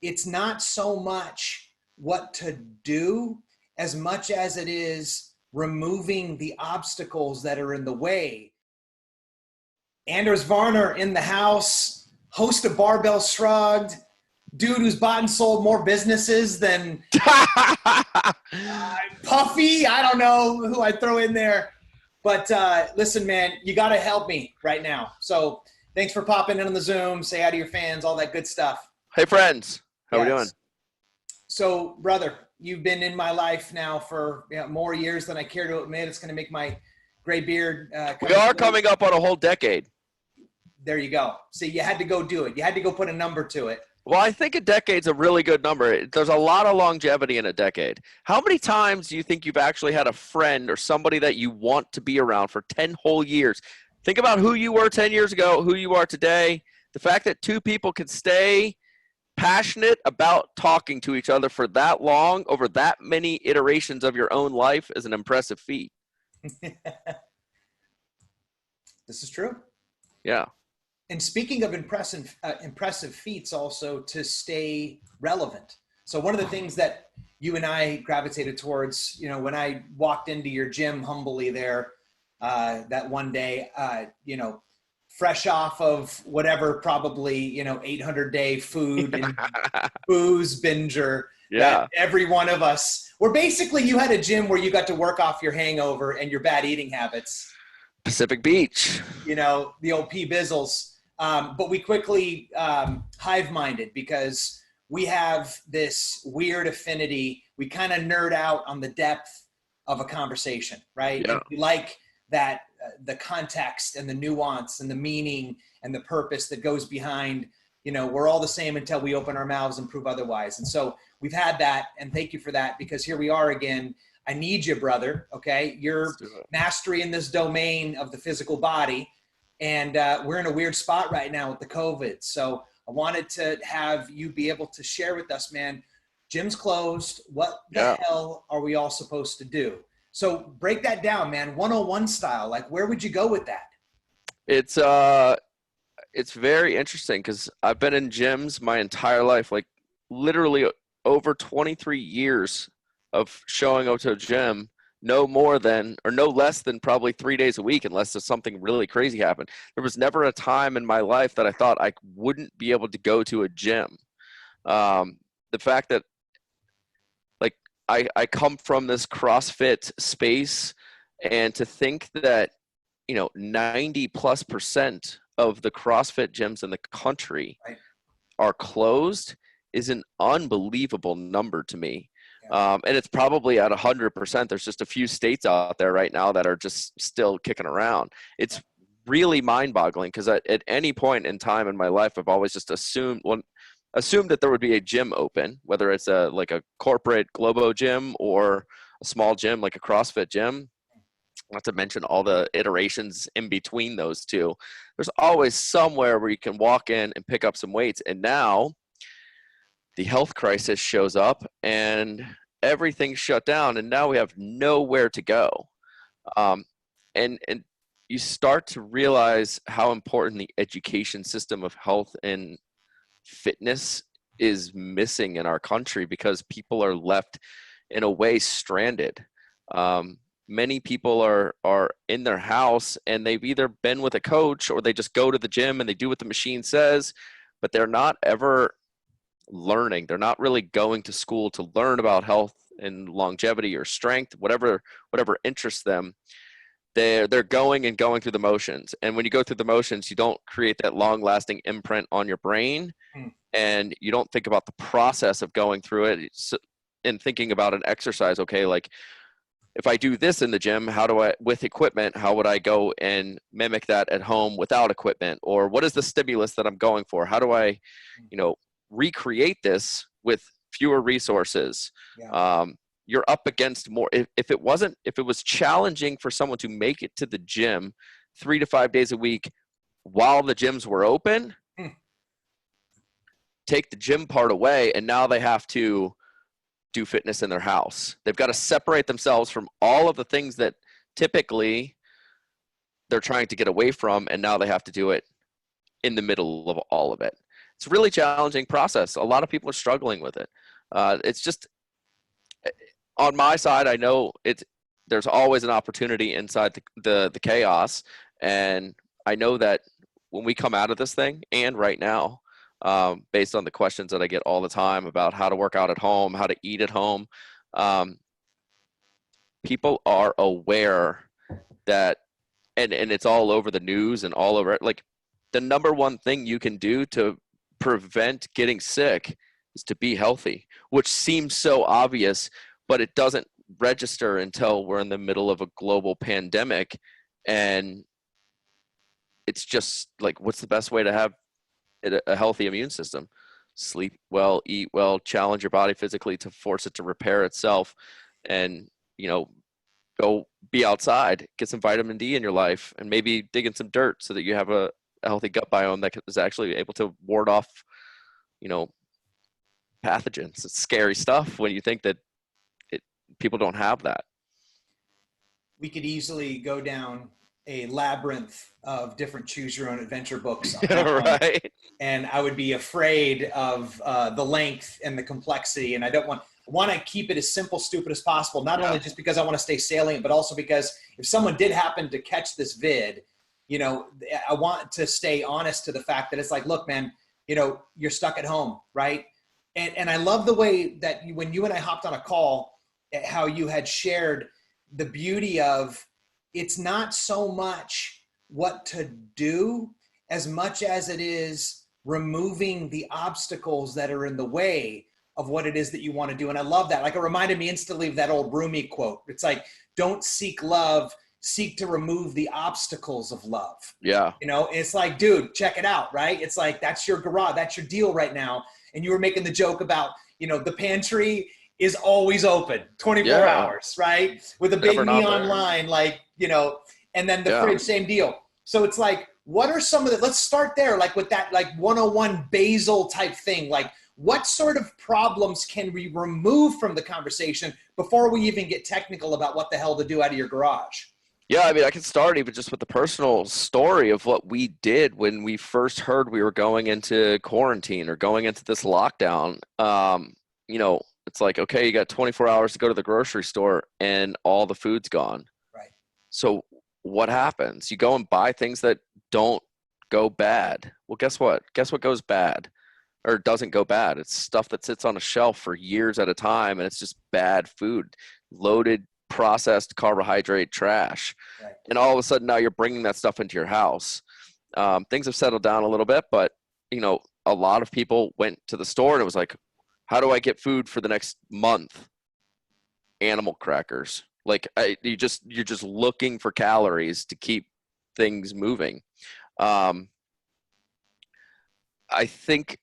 it's not so much what to do as much as it is removing the obstacles that are in the way. Anders Varner in the house, host of Barbell Shrugged, dude who's bought and sold more businesses than Puffy. I don't know who I'd throw in there. But listen, man, you got to help me right now. So thanks for popping in on the Zoom. Say hi to your fans, all that good stuff. Hey, friends. How we doing? So, brother, you've been in my life now for more years than I care to admit. It's going to make my gray beard. We are coming up on a whole decade. There you go. See, you had to go do it. You had to go put a number to it. Well, I think a decade's a really good number. There's a lot of longevity in a decade. How many times do you think you've actually had a friend or somebody that you want to be around for 10 whole years? Think about who you were 10 years ago, who you are today. The fact that two people can stay passionate about talking to each other for that long over that many iterations of your own life is an impressive feat. This is true. Yeah. And speaking of impressive feats, also to stay relevant. So one of the things that you and I gravitated towards, when I walked into your gym humbly there that one day, fresh off of whatever, probably 800-day food and booze binger. Yeah. That every one of us, where basically you had a gym where you got to work off your hangover and your bad eating habits. Pacific Beach. The old P-Bizzles. But we quickly hive-minded because we have this weird affinity. We kind of nerd out on the depth of a conversation, right? Yeah. We like that, the context and the nuance and the meaning and the purpose that goes behind, we're all the same until we open our mouths and prove otherwise. And so we've had that, and thank you for that, because here we are again. I need you, brother, okay? Your mastery in this domain of the physical body. And we're in a weird spot right now with the COVID. So I wanted to have you be able to share with us, man, gym's closed. What the hell are we all supposed to do? So break that down, man, 101 style. Like, where would you go with that? It's very interesting because I've been in gyms my entire life, like literally over 23 years of showing up to a gym. No less than probably 3 days a week, unless there's something really crazy happened. There was never a time in my life that I thought I wouldn't be able to go to a gym. The fact that I come from this CrossFit space, and to think that, 90+% of the CrossFit gyms in the country are closed is an unbelievable number to me. And it's probably at 100%. There's just a few states out there right now that are just still kicking around. It's really mind-boggling because at any point in time in my life, I've always just assumed that there would be a gym open, whether it's like a corporate Globo gym or a small gym like a CrossFit gym. Not to mention all the iterations in between those two. There's always somewhere where you can walk in and pick up some weights. And now the health crisis shows up and everything's shut down, and now we have nowhere to go. And you start to realize how important the education system of health and fitness is missing in our country, because people are left in a way stranded. Many people are in their house and they've either been with a coach or they just go to the gym and they do what the machine says, but they're not ever learning. They're not really going to school to learn about health and longevity or strength, whatever interests them. They're going through the motions. And when you go through the motions, you don't create that long lasting imprint on your brain, and you don't think about the process of going through it and thinking about an exercise. Okay, like if I do this in the gym, with equipment, how would I go and mimic that at home without equipment? Or what is the stimulus that I'm going for? How do I, recreate this with fewer resources? You're up against more. If it was challenging for someone to make it to the gym 3 to 5 days a week while the gyms were open, take the gym part away, and now they have to do fitness in their house. They've got to separate themselves from all of the things that typically they're trying to get away from, and now they have to do it in the middle of all of it. it's a really challenging process. A lot of people are struggling with it. It's just, on my side, I know there's always an opportunity inside the chaos. And I know that when we come out of this thing, and right now, based on the questions that I get all the time about how to work out at home, how to eat at home, people are aware that, and it's all over the news and all over, like, the number one thing you can do to prevent getting sick is to be healthy, which seems so obvious, but it doesn't register until we're in the middle of a global pandemic. And it's just like, what's the best way to have a healthy immune system? Sleep well, eat well, challenge your body physically to force it to repair itself, and, go be outside, get some vitamin D in your life, and maybe dig in some dirt so that you have a healthy gut biome that is actually able to ward off, pathogens. It's scary stuff when you think that people don't have that. We could easily go down a labyrinth of different choose your own adventure books on Right. and I would be afraid of the length and the complexity, and I want to keep it as simple, stupid as possible, not only just because I want to stay salient, but also because if someone did happen to catch this vid, I want to stay honest to the fact that it's like, look, man, you're stuck at home, right? And I love the way that when you and I hopped on a call, how you had shared the beauty of, it's not so much what to do as much as it is removing the obstacles that are in the way of what it is that you want to do. And I love that. Like, it reminded me instantly of that old Rumi quote. It's like, don't seek love, seek to remove the obstacles of love. Yeah. It's like, dude, check it out, right? It's like, that's your garage, that's your deal right now. And you were making the joke about, the pantry is always open 24 hours, right? With a big neon line, like, and then the fridge, same deal. So it's like, what are some of the, let's start there, like with that, like 101 basil type thing. Like, what sort of problems can we remove from the conversation before we even get technical about what the hell to do out of your garage? Yeah, I mean, I can start even just with the personal story of what we did when we first heard we were going into quarantine or going into this lockdown. It's like, okay, you got 24 hours to go to the grocery store and all the food's gone. Right. So what happens? You go and buy things that don't go bad. Well, guess what? Guess what goes bad or doesn't go bad? It's stuff that sits on a shelf for years at a time, and it's just bad food, loaded, processed carbohydrate trash. Right. And all of a sudden now you're bringing that stuff into your house. Things have settled down a little bit, but a lot of people went to the store and it was like, how do I get food for the next month? Animal crackers. Like, you're just looking for calories to keep things moving. I think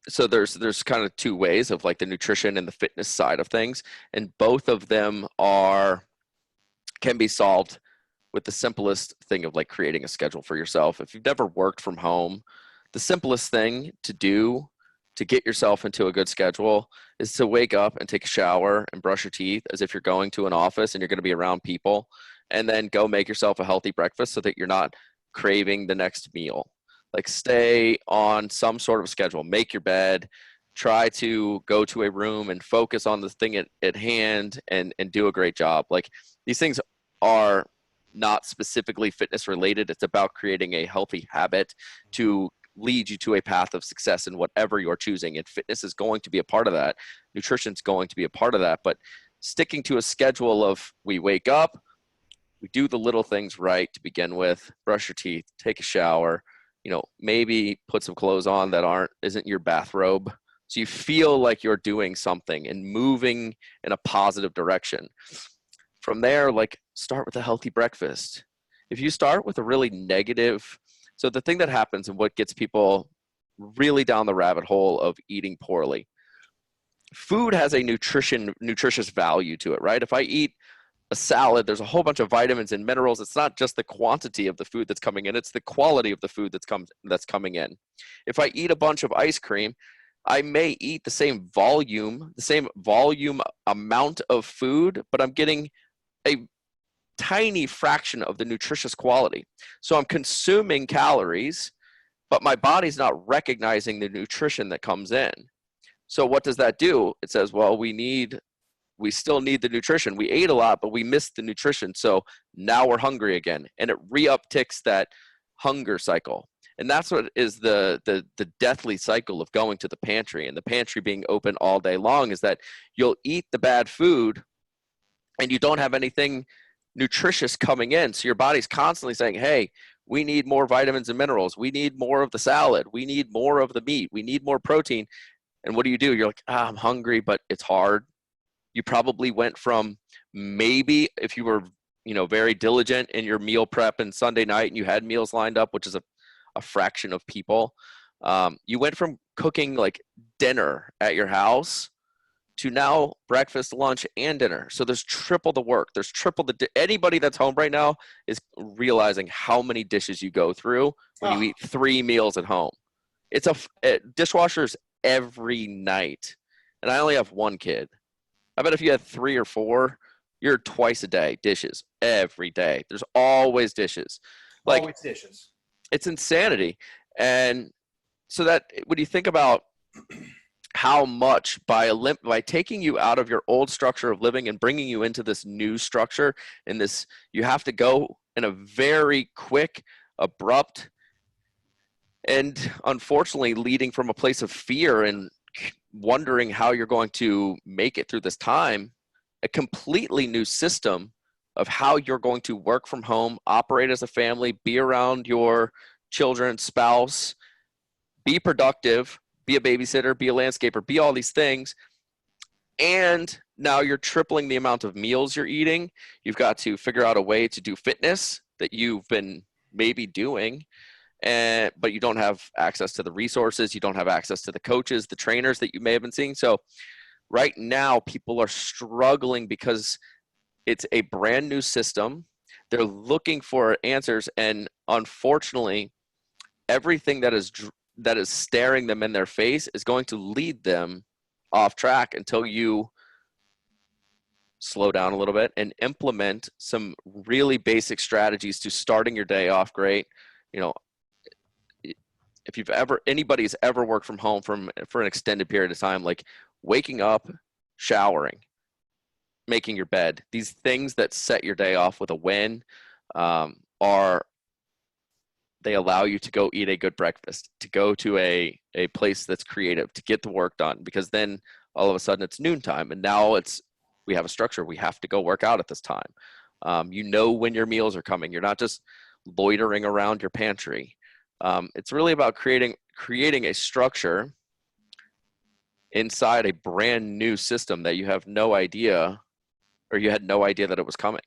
so. There's kind of two ways of like the nutrition and the fitness side of things, and both of them can be solved with the simplest thing of like creating a schedule for yourself. If you've never worked from home, the simplest thing to do to get yourself into a good schedule is to wake up and take a shower and brush your teeth as if you're going to an office and you're going to be around people, and then go make yourself a healthy breakfast so that you're not craving the next meal. Like, stay on some sort of schedule, make your bed, try to go to a room and focus on the thing at hand and do a great job. Like, these things are not specifically fitness related. It's about creating a healthy habit to lead you to a path of success in whatever you're choosing. And fitness is going to be a part of that. Nutrition is going to be a part of that. But sticking to a schedule of, we wake up, we do the little things right to begin with, brush your teeth, take a shower, maybe put some clothes on that isn't your bathrobe. So you feel like you're doing something and moving in a positive direction. From there, like, start with a healthy breakfast. If you start with a really negative, so the thing that happens and what gets people really down the rabbit hole of eating poorly, food has a nutritious value to it, right? If I eat a salad, there's a whole bunch of vitamins and minerals. It's not just the quantity of the food that's coming in, it's the quality of the food that's coming in. If I eat a bunch of ice cream, I may eat the same volume amount of food, but I'm getting a tiny fraction of the nutritious quality. So I'm consuming calories but my body's not recognizing the nutrition that comes in. So what does that do? It says, well, we still need the nutrition. We ate a lot, but we missed the nutrition. So now we're hungry again. And it re-upticks that hunger cycle. And that's what is the deathly cycle of going to the pantry, and the pantry being open all day long, is that you'll eat the bad food and you don't have anything nutritious coming in. So your body's constantly saying, hey, we need more vitamins and minerals. We need more of the salad. We need more of the meat. We need more protein. And what do? You're like, I'm hungry, but it's hard. You probably went from, maybe if you were, very diligent in your meal prep and Sunday night and you had meals lined up, which is a fraction of people. You went from cooking like dinner at your house to now breakfast, lunch, and dinner. So there's triple the work. There's triple anybody that's home right now is realizing how many dishes you go through when you eat 3 meals at home. It's dishwashers every night. And I only have 1 kid. I bet if you had 3 or 4, you're twice a day, dishes every day. There's always dishes. Always dishes. It's insanity. And so that when you think about how much by taking you out of your old structure of living and bringing you into this new structure, and this, you have to go in a very quick, abrupt, and unfortunately leading from a place of fear and wondering how you're going to make it through this time, a completely new system of how you're going to work from home, operate as a family, be around your children, spouse, be productive, be a babysitter, be a landscaper, be all these things. And now you're tripling the amount of meals you're eating. You've got to figure out a way to do fitness that you've been maybe doing, but you don't have access to the resources. You don't have access to the coaches, the trainers that you may have been seeing. So right now people are struggling because it's a brand new system. They're looking for answers. And unfortunately, everything that is staring them in their face is going to lead them off track until you slow down a little bit and implement some really basic strategies to starting your day off great. If anybody's ever worked from home for an extended period of time, like waking up, showering, making your bed, these things that set your day off with a win, they allow you to go eat a good breakfast, to go to a place that's creative, to get the work done, because then all of a sudden it's noontime and now we have a structure. We have to go work out at this time. When your meals are coming. You're not just loitering around your pantry. It's really about creating a structure inside a brand new system that you have no idea, or you had no idea that it was coming.